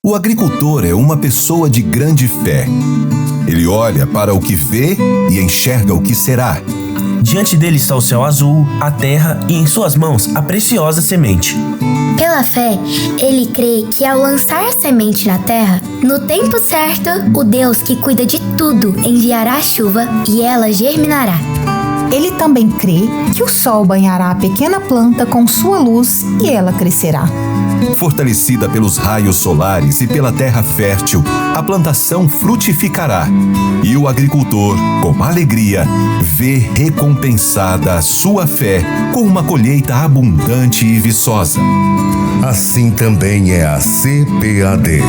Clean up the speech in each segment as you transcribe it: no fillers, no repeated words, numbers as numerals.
O agricultor é uma pessoa de grande fé. Ele olha para o que vê e enxerga o que será. Diante dele está o céu azul, a terra e em suas mãos a preciosa semente. Pela fé, ele crê que ao lançar a semente na terra, no tempo certo, o Deus que cuida de tudo enviará a chuva e ela germinará. Ele também crê que o sol banhará a pequena planta com sua luz e ela crescerá. Fortalecida pelos raios solares e pela terra fértil, a plantação frutificará. E o agricultor, com alegria, vê recompensada a sua fé com uma colheita abundante e viçosa. Assim também é a CPAD.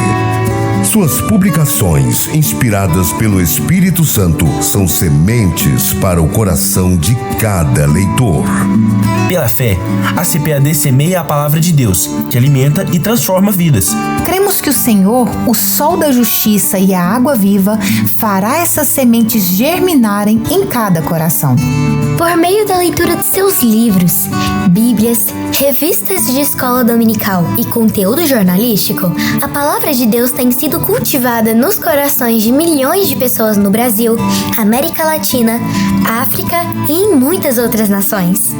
Suas publicações, inspiradas pelo Espírito Santo, são sementes para o coração de cada leitor. Pela fé, a CPAD semeia a palavra de Deus, que alimenta e transforma vidas. Cremos que o Senhor, o sol da justiça e a água viva, fará essas sementes germinarem em cada coração. Por meio da leitura de seus livros, bíblias, revistas de escola dominical e conteúdo jornalístico, a palavra de Deus tem sido cultivada nos corações de milhões de pessoas no Brasil, América Latina, África e em muitas outras nações.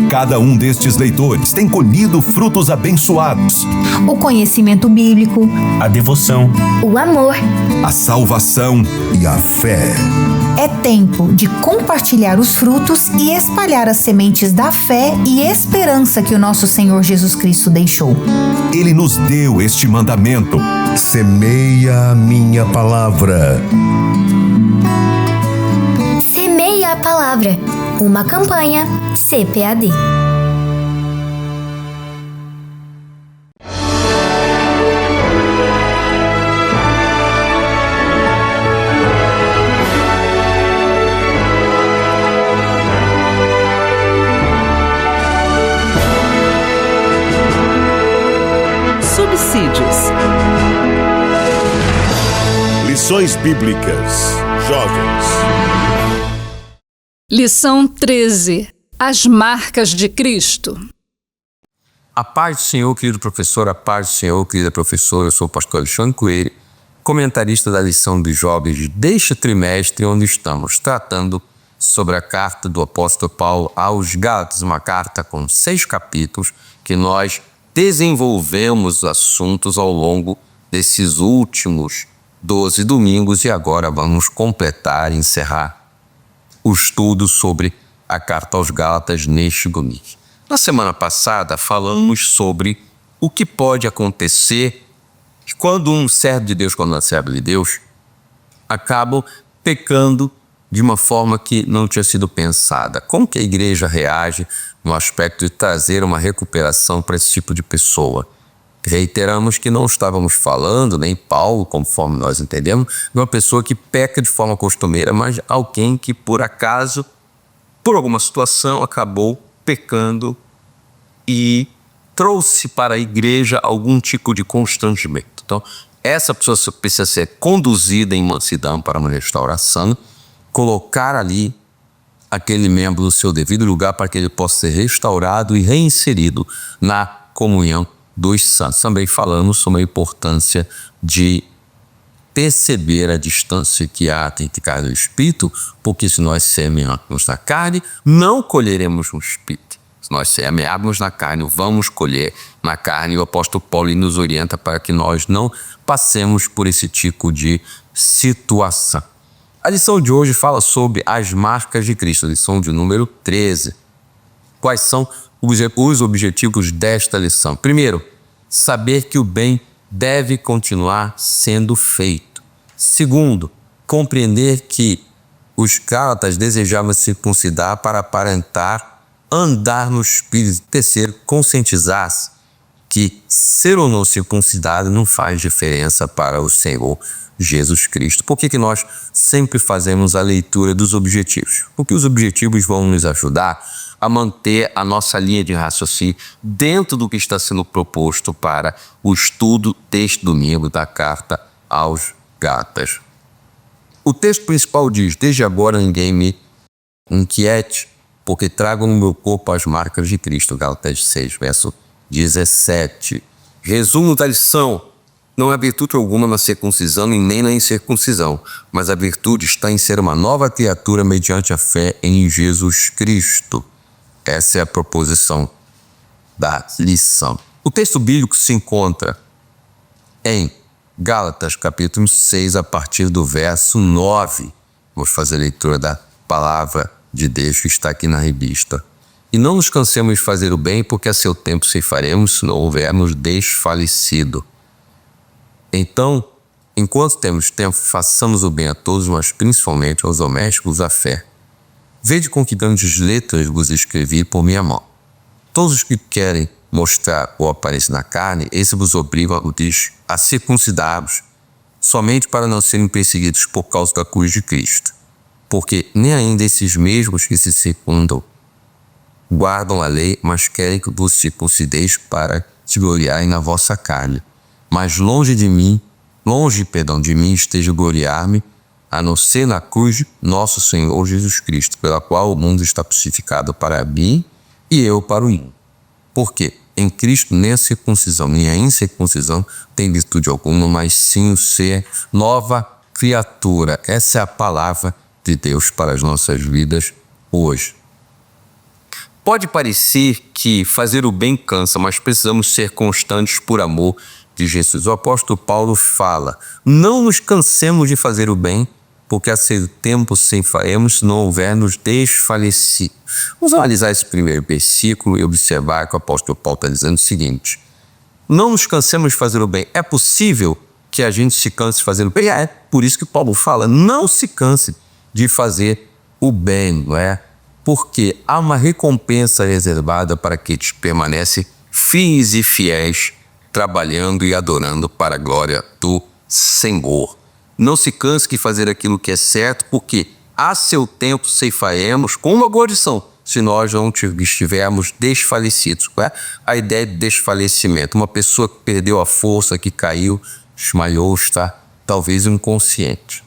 Cada um destes leitores tem colhido frutos abençoados. O conhecimento bíblico, A devoção, O amor, A salvação. E a fé. é tempo de compartilhar os frutos e espalhar as sementes da fé e esperança que o nosso Senhor Jesus Cristo deixou. Ele nos deu este mandamento. Semeia a minha palavra. Semeia a palavra, uma campanha CPAD. Subsídios. Lições Bíblicas. Jovens. Lição 13. As marcas de Cristo. A paz do Senhor, querido professor, a paz do Senhor, querida professora. Eu sou o pastor Alexandre Coelho, comentarista da lição dos jovens deste trimestre, onde estamos tratando sobre a carta do apóstolo Paulo aos Gálatas, uma carta com 6 capítulos que nós desenvolvemos assuntos ao longo desses últimos 12 domingos e agora vamos completar e encerrar o estudo sobre a carta aos Gálatas neste domingo. Na semana passada falamos sobre o que pode acontecer quando um servo de Deus, quando uma serva de Deus, acabam pecando de uma forma que não tinha sido pensada. Como que a igreja reage no aspecto de trazer uma recuperação para esse tipo de pessoa? Reiteramos que não estávamos falando, nem Paulo, conforme nós entendemos, de uma pessoa que peca de forma costumeira, mas alguém que por acaso, por alguma situação, acabou pecando e trouxe para a igreja algum tipo de constrangimento. Então, essa pessoa precisa ser conduzida em mansidão para uma restauração, colocar ali aquele membro no seu devido lugar para que ele possa ser restaurado e reinserido na comunhão dos santos. Também falamos sobre a importância de perceber a distância que há entre carne e espírito, porque se nós semearmos na carne, não colheremos no espírito. Se nós semearmos na carne, vamos colher na carne. O apóstolo Paulo nos orienta para que nós não passemos por esse tipo de situação. A lição de hoje fala sobre as marcas de Cristo, a lição de número 13. Quais são os objetivos desta lição? Primeiro, saber que o bem deve continuar sendo feito. Segundo, compreender que os Gálatas desejavam circuncidar para aparentar andar no Espírito. Terceiro, conscientizar-se que ser ou não circuncidado não faz diferença para o Senhor Jesus Cristo. Por que nós sempre fazemos a leitura dos objetivos? Porque os objetivos vão nos ajudar a manter a nossa linha de raciocínio dentro do que está sendo proposto para o estudo deste domingo da carta aos Gálatas. O texto principal diz: desde agora ninguém me inquiete, porque trago no meu corpo as marcas de Cristo. Gálatas 6, verso 17. Resumo da lição: Não há virtude alguma na circuncisão e nem na incircuncisão, mas a virtude está em ser uma nova criatura mediante a fé em Jesus Cristo. Essa é a proposição da lição. O texto bíblico se encontra em Gálatas, capítulo 6, a partir do verso 9. Vamos fazer a leitura da palavra de Deus que está aqui na revista. E não nos cansemos de fazer o bem, porque a seu tempo ceifaremos, se não houvermos desfalecido. Então, enquanto temos tempo, façamos o bem a todos, mas principalmente aos domésticos da fé. Vede com que grandes letras vos escrevi por minha mão. Todos os que querem mostrar o aparência na carne, esse vos obriga a circuncidar-vos, somente para não serem perseguidos por causa da cruz de Cristo. Porque nem ainda esses mesmos que se circundam guardam a lei, mas querem que vos circuncideis para se gloriarem na vossa carne. Mas longe de mim esteja gloriar-me, a não ser na cruz de nosso Senhor Jesus Cristo, pela qual o mundo está crucificado para mim e eu para o mundo. Porque em Cristo nem a circuncisão nem a incircuncisão tem virtude alguma, mas sim o ser nova criatura. Essa é a palavra de Deus para as nossas vidas hoje. Pode parecer que fazer o bem cansa, mas precisamos ser constantes por amor de Jesus. O apóstolo Paulo fala: não nos cansemos de fazer o bem, porque a seu tempo ceifaremos, se não houvermos desfalecido. Vamos analisar esse primeiro versículo e observar que o apóstolo Paulo está dizendo o seguinte: não nos cansemos de fazer o bem. É possível que a gente se canse de fazer o bem? É por isso que Paulo fala: não se canse de fazer o bem, não é? Porque há uma recompensa reservada para aqueles que permanecem firmes e fiéis, trabalhando e adorando para a glória do Senhor. Não se canse de fazer aquilo que é certo, porque a seu tempo ceifaremos com uma condição, se nós não estivermos desfalecidos. Não é? A ideia de desfalecimento, uma pessoa que perdeu a força, que caiu, desmaiou, está talvez inconsciente.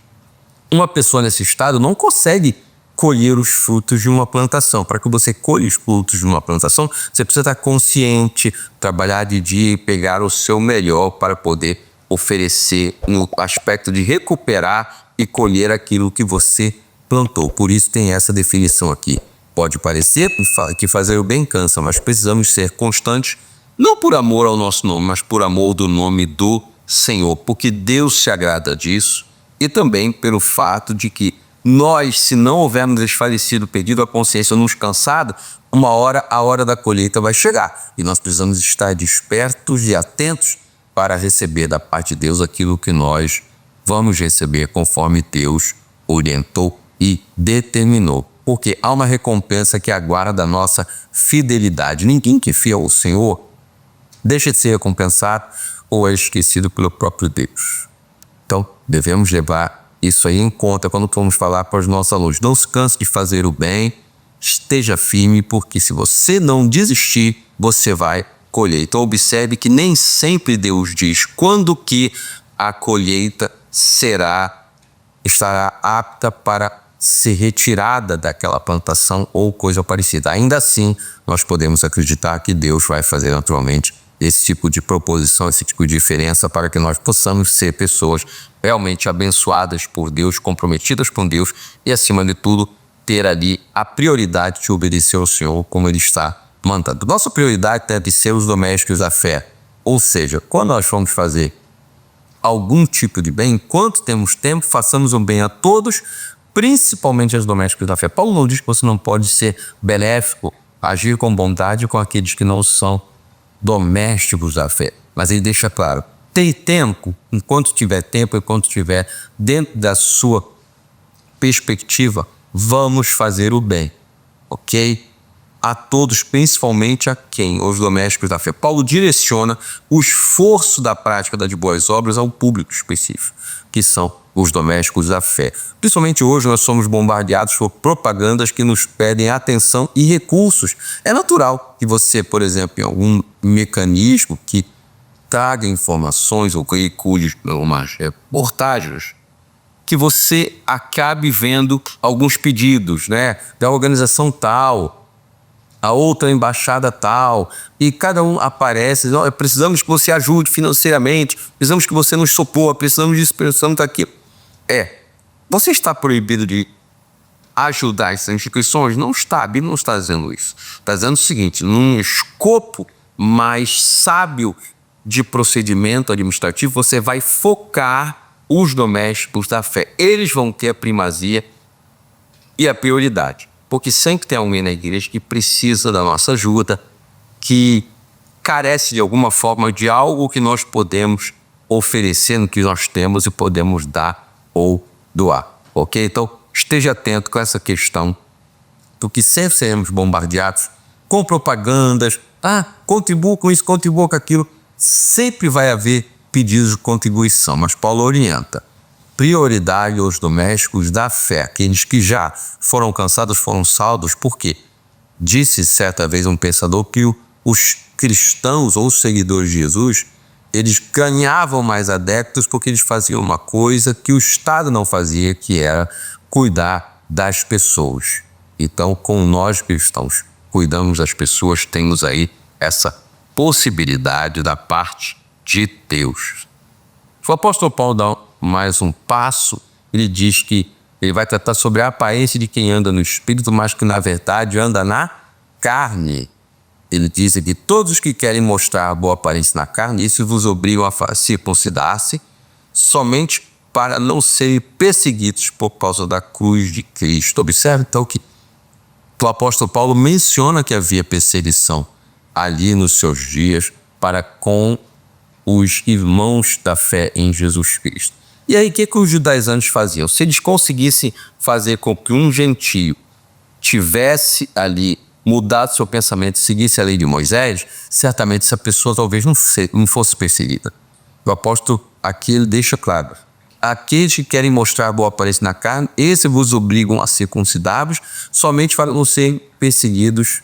Uma pessoa nesse estado não consegue colher os frutos de uma plantação. Para que você colhe os frutos de uma plantação, você precisa estar consciente, trabalhar de dia e pegar o seu melhor para poder oferecer um aspecto de recuperar e colher aquilo que você plantou. Por isso tem essa definição aqui. Pode parecer que fazer o bem cansa, mas precisamos ser constantes, não por amor ao nosso nome, mas por amor do nome do Senhor, porque Deus se agrada disso, e também pelo fato de que nós, se não houvermos desfalecido, perdido a consciência ou nos cansado, uma hora, a hora da colheita vai chegar. E nós precisamos estar despertos e atentos para receber da parte de Deus aquilo que nós vamos receber conforme Deus orientou e determinou. Porque há uma recompensa que aguarda a nossa fidelidade. Ninguém que é fiel ao Senhor deixa de ser recompensado ou é esquecido pelo próprio Deus. Então, devemos levar isso aí em conta quando formos falar para os nossos alunos. Não se canse de fazer o bem, esteja firme, porque se você não desistir, você vai colher. Então observe que nem sempre Deus diz quando que a colheita estará apta para ser retirada daquela plantação ou coisa parecida. Ainda assim, nós podemos acreditar que Deus vai fazer naturalmente esse tipo de proposição, esse tipo de diferença para que nós possamos ser pessoas realmente abençoadas por Deus, comprometidas com Deus e, acima de tudo, ter ali a prioridade de obedecer ao Senhor como Ele está mandando. Nossa prioridade deve ser os domésticos da fé. Ou seja, quando nós formos fazer algum tipo de bem, enquanto temos tempo, façamos um bem a todos, principalmente aos domésticos da fé. Paulo não diz que você não pode ser benéfico, agir com bondade com aqueles que não são domésticos da fé. Mas ele deixa claro, tem tempo, enquanto tiver tempo, enquanto tiver dentro da sua perspectiva, vamos fazer o bem, ok? A todos, principalmente a quem? Os domésticos da fé. Paulo direciona o esforço da prática das boas obras a um público específico, que são os domésticos da fé. Principalmente hoje nós somos bombardeados por propagandas que nos pedem atenção e recursos. É natural que você, por exemplo, em algum mecanismo que traga informações ou veicule umas reportagens, que você acabe vendo alguns pedidos, né, da organização tal, a outra embaixada tal, e cada um aparece, precisamos que você ajude financeiramente, precisamos que você nos socorra, precisamos disso, precisamos daquilo. Você está proibido de ajudar essas instituições? Não está, a Bíblia não está dizendo isso. Está dizendo o seguinte, num escopo mais sábio de procedimento administrativo, você vai focar os domésticos da fé. Eles vão ter a primazia e a prioridade. Porque sempre tem alguém na igreja que precisa da nossa ajuda, que carece de alguma forma de algo que nós podemos oferecer no que nós temos e podemos dar ou doar. Ok? Então, esteja atento com essa questão, porque sempre seremos bombardeados com propagandas. Contribua com isso, contribua com aquilo. Sempre vai haver pedidos de contribuição, mas Paulo orienta. Prioridade aos domésticos da fé, aqueles que já foram alcançados, foram salvos. Por quê? Disse certa vez um pensador que os cristãos ou os seguidores de Jesus, eles ganhavam mais adeptos porque eles faziam uma coisa que o Estado não fazia, que era cuidar das pessoas. Então, com nós cristãos, cuidamos das pessoas, temos aí essa possibilidade da parte de Deus. O apóstolo Paulo dá mais um passo, ele diz que ele vai tratar sobre a aparência de quem anda no Espírito, mas que na verdade anda na carne. Ele diz que todos os que querem mostrar a boa aparência na carne, isso vos obrigam a circuncidar-se somente para não serem perseguidos por causa da cruz de Cristo. Observe então que o apóstolo Paulo menciona que havia perseguição ali nos seus dias para com os irmãos da fé em Jesus Cristo. E aí, o que os judaizantes faziam? Se eles conseguissem fazer com que um gentio tivesse ali mudado seu pensamento e seguisse a lei de Moisés, certamente essa pessoa talvez não fosse perseguida. O apóstolo aqui ele deixa claro: aqueles que querem mostrar boa aparência na carne, esses vos obrigam a circuncidar-vos somente para não serem perseguidos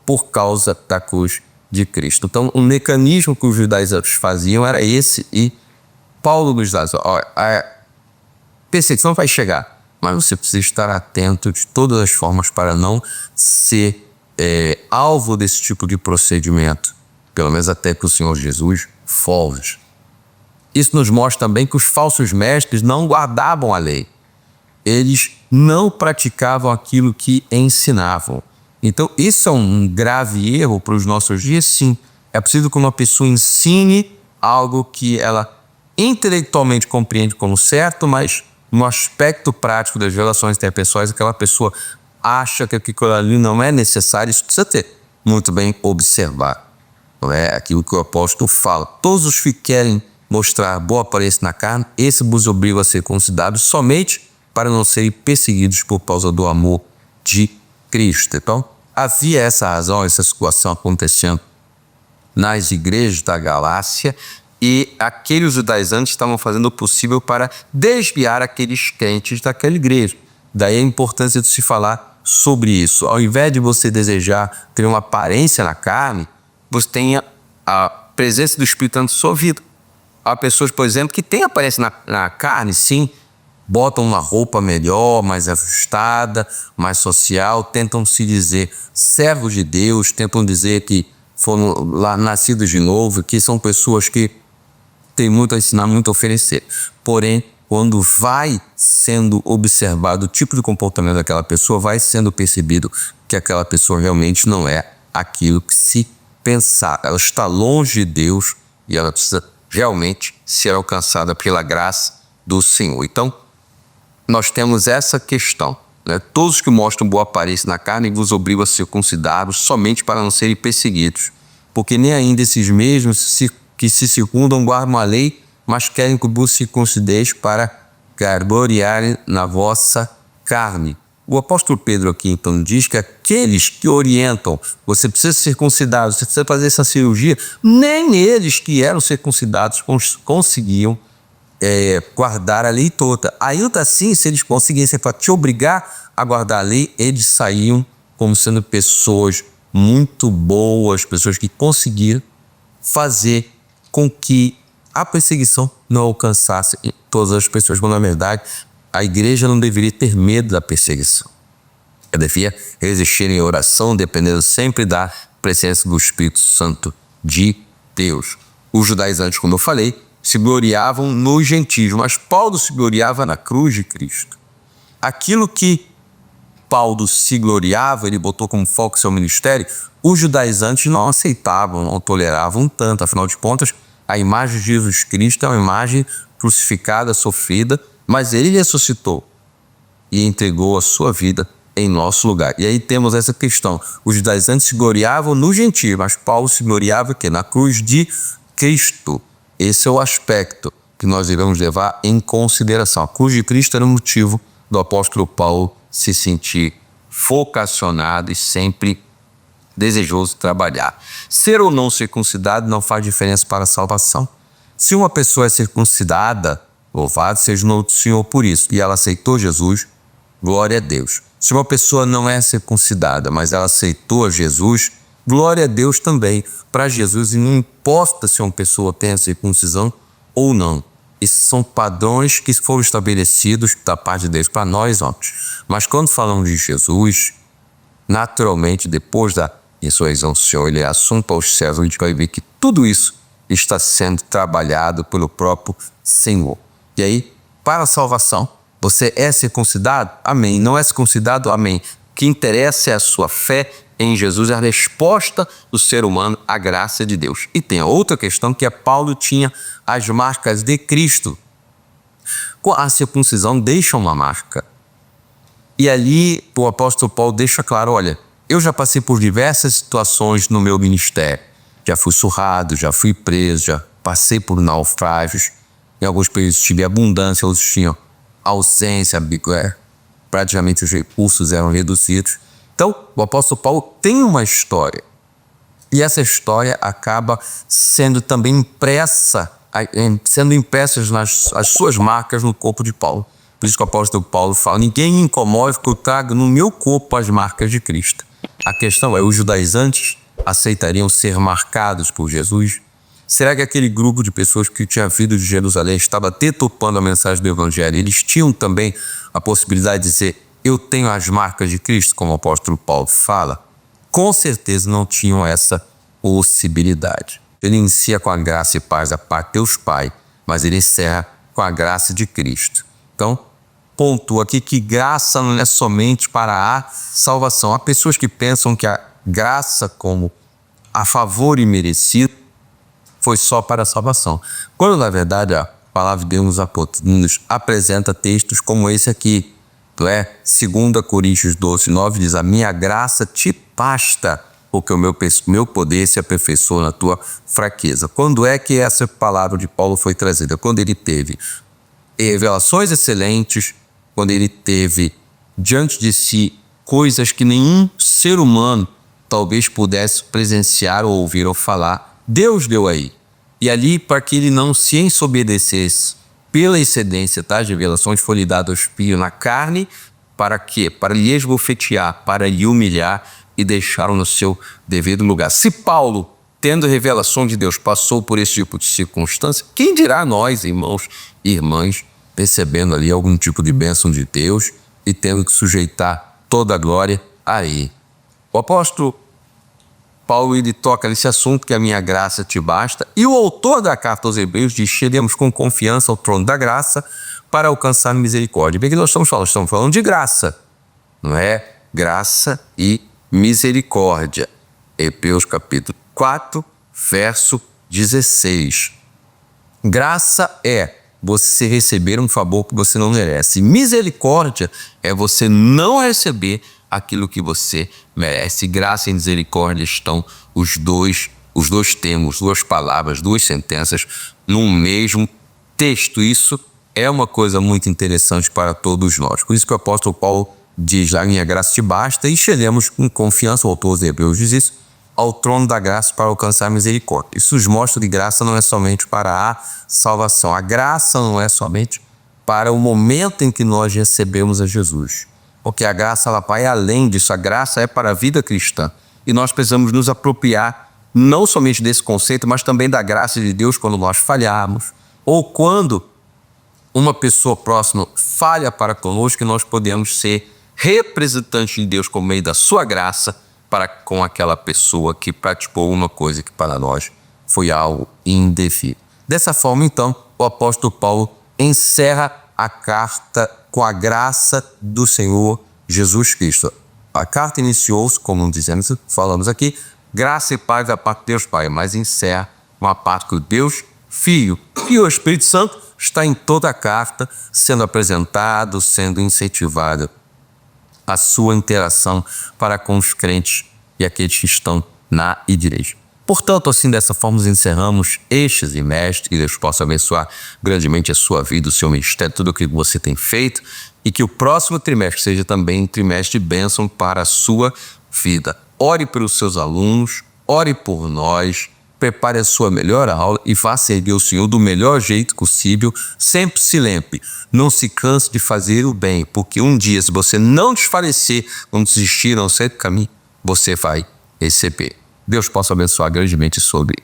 por causa da cruz de Cristo. Então, o mecanismo que os judaizantes faziam era esse, e Paulo nos diz: a perseguição vai chegar, mas você precisa estar atento de todas as formas para não ser alvo desse tipo de procedimento, pelo menos até que o Senhor Jesus volte. Isso nos mostra também que os falsos mestres não guardavam a lei. Eles não praticavam aquilo que ensinavam. Então, isso é um grave erro para os nossos dias, sim. É possível que uma pessoa ensine algo que ela intelectualmente compreende como certo, mas no aspecto prático das relações interpessoais, aquela pessoa acha que aquilo ali não é necessário. Isso precisa ter muito bem observado. Não é aquilo que o apóstolo fala. Todos os que querem mostrar boa aparência na carne, esse vos obriga a ser considerados somente para não serem perseguidos por causa do amor de Cristo. Então, havia essa razão, essa situação acontecendo nas igrejas da Galácia, e aqueles judaizantes estavam fazendo o possível para desviar aqueles crentes daquela igreja. Daí a importância de se falar sobre isso. Ao invés de você desejar ter uma aparência na carne, você tenha a presença do Espírito Santo na sua vida. Há pessoas, por exemplo, que têm aparência na carne, sim, botam uma roupa melhor, mais ajustada, mais social, tentam se dizer servos de Deus, tentam dizer que foram lá nascidos de novo, que são pessoas que têm muito a ensinar, muito a oferecer. Porém, quando vai sendo observado o tipo de comportamento daquela pessoa, vai sendo percebido que aquela pessoa realmente não é aquilo que se pensar. Ela está longe de Deus e ela precisa realmente ser alcançada pela graça do Senhor. Então, nós temos essa questão, né? Todos que mostram boa aparência na carne vos obrigam a circuncidar-vos somente para não serem perseguidos, porque nem ainda esses mesmos que se circundam guardam a lei, mas querem que vos circuncideis para gloriarem na vossa carne. O apóstolo Pedro aqui então diz que aqueles que orientam, você precisa ser circuncidado, você precisa fazer essa cirurgia, nem eles que eram circuncidados conseguiam guardar a lei toda. Ainda assim, se eles conseguissem te obrigar a guardar a lei, eles saíam como sendo pessoas muito boas, pessoas que conseguiram fazer com que a perseguição não alcançasse todas as pessoas, quando na verdade a igreja não deveria ter medo da perseguição. devia resistir em oração, dependendo sempre da presença do Espírito Santo de Deus. Os judaizantes, como eu falei, se gloriavam nos gentios, mas Paulo se gloriava na cruz de Cristo. Aquilo que Paulo se gloriava, ele botou como foco seu ministério, os judaizantes não aceitavam, não toleravam tanto. Afinal de contas, a imagem de Jesus Cristo é uma imagem crucificada, sofrida, mas ele ressuscitou e entregou a sua vida em nosso lugar. E aí temos essa questão. Os judaizantes se gloriavam no gentio, mas Paulo se gloriava aqui na cruz de Cristo. Esse é o aspecto que nós iremos levar em consideração. A cruz de Cristo era o motivo do apóstolo Paulo se sentir vocacionado e sempre desejoso de trabalhar. Ser ou não circuncidado não faz diferença para a salvação. Se uma pessoa é circuncidada, louvado seja o nome do Senhor por isso, e ela aceitou Jesus, glória a Deus. Se uma pessoa não é circuncidada, mas ela aceitou a Jesus, glória a Deus também. Para Jesus, e não importa se uma pessoa tem a circuncisão ou não. Esses são padrões que foram estabelecidos da parte de Deus para nós ontem. Mas quando falamos de Jesus, naturalmente, depois da ressurreição do Senhor, ele é assunto aos céus, a gente vai ver que tudo isso está sendo trabalhado pelo próprio Senhor. E aí, para a salvação, você é circuncidado? Amém. Não é circuncidado? Amém. O que interessa é a sua fé em Jesus, é a resposta do ser humano à graça de Deus. E tem a outra questão, que é Paulo tinha as marcas de Cristo. A circuncisão deixa uma marca. E ali o apóstolo Paulo deixa claro, olha, eu já passei por diversas situações no meu ministério. Já fui surrado, já fui preso, já passei por naufrágios. Em alguns períodos tive abundância, outros tinham ausência, praticamente os recursos eram reduzidos. Então, o apóstolo Paulo tem uma história. E essa história acaba sendo também impressas as suas marcas no corpo de Paulo. Por isso que o apóstolo Paulo fala, ninguém me incomode porque eu trago no meu corpo as marcas de Cristo. A questão é, os judaizantes aceitariam ser marcados por Jesus? Será que aquele grupo de pessoas que tinha vindo de Jerusalém estava deturpando a mensagem do Evangelho? Eles tinham também a possibilidade de dizer, eu tenho as marcas de Cristo, como o apóstolo Paulo fala? Com certeza não tinham essa possibilidade. Ele inicia com a graça e paz da parte de Deus Pai, mas ele encerra com a graça de Cristo. Então, pontua aqui que graça não é somente para a salvação. Há pessoas que pensam que a graça como a favor imerecido foi só para a salvação. Quando, na verdade, a palavra de Deus nos apresenta textos como esse aqui. 2 Coríntios 12, 9 diz, a minha graça te basta, porque o meu poder se aperfeiçoa na tua fraqueza. Quando é que essa palavra de Paulo foi trazida? Quando ele teve revelações excelentes, quando ele teve diante de si coisas que nenhum ser humano talvez pudesse presenciar ou ouvir ou falar, Deus deu aí. E ali, para que ele não se ensoberbecesse pela excedência das revelações, foi lhe dado o espinho na carne, para quê? Para lhe esbofetear, para lhe humilhar e deixá-lo no seu devido lugar. Se Paulo, tendo revelação de Deus, passou por esse tipo de circunstância, quem dirá nós, irmãos e irmãs, recebendo ali algum tipo de bênção de Deus e tendo que sujeitar toda a glória a ele? O apóstolo Paulo, ele toca nesse assunto, que a minha graça te basta. E o autor da carta aos Hebreus diz, chegamos com confiança ao trono da graça para alcançar misericórdia. Bem que nós estamos falando de graça, não é? Graça e misericórdia. Hebreus capítulo 4, verso 16. Graça é você receber um favor que você não merece. Misericórdia é você não receber aquilo que você merece. Graça e misericórdia estão os dois termos, duas palavras, duas sentenças num mesmo texto. Isso é uma coisa muito interessante para todos nós. Por isso que o apóstolo Paulo diz, a minha graça te basta, e chegamos com confiança, o autor dos Hebreus diz isso, ao trono da graça para alcançar misericórdia. Isso nos mostra que graça não é somente para a salvação. A graça não é somente para o momento em que nós recebemos a Jesus. Porque a graça, ela vai além disso. A graça é para a vida cristã. E nós precisamos nos apropriar não somente desse conceito, mas também da graça de Deus quando nós falharmos. Ou quando uma pessoa próxima falha para conosco, que nós podemos ser representante de Deus por meio da sua graça para com aquela pessoa que praticou uma coisa que para nós foi algo indevido. Dessa forma, então, o apóstolo Paulo encerra a carta com a graça do Senhor Jesus Cristo. A carta iniciou-se, como falamos aqui, graça e paz da parte de Deus Pai, mas encerra com a parte que o Deus Filho e o Espírito Santo está em toda a carta, sendo apresentado, sendo incentivado a sua interação para com os crentes e aqueles que estão na igreja. Portanto, assim, dessa forma, nos encerramos este trimestre, que Deus possa abençoar grandemente a sua vida, o seu ministério, tudo o que você tem feito, e que o próximo trimestre seja também um trimestre de bênção para a sua vida. Ore pelos seus alunos, ore por nós, prepare a sua melhor aula e vá servir o Senhor do melhor jeito possível. Sempre se lembre, não se canse de fazer o bem, porque um dia, se você não desfalecer, quando desistir ao certo caminho, você vai receber. Deus possa abençoar grandemente sobre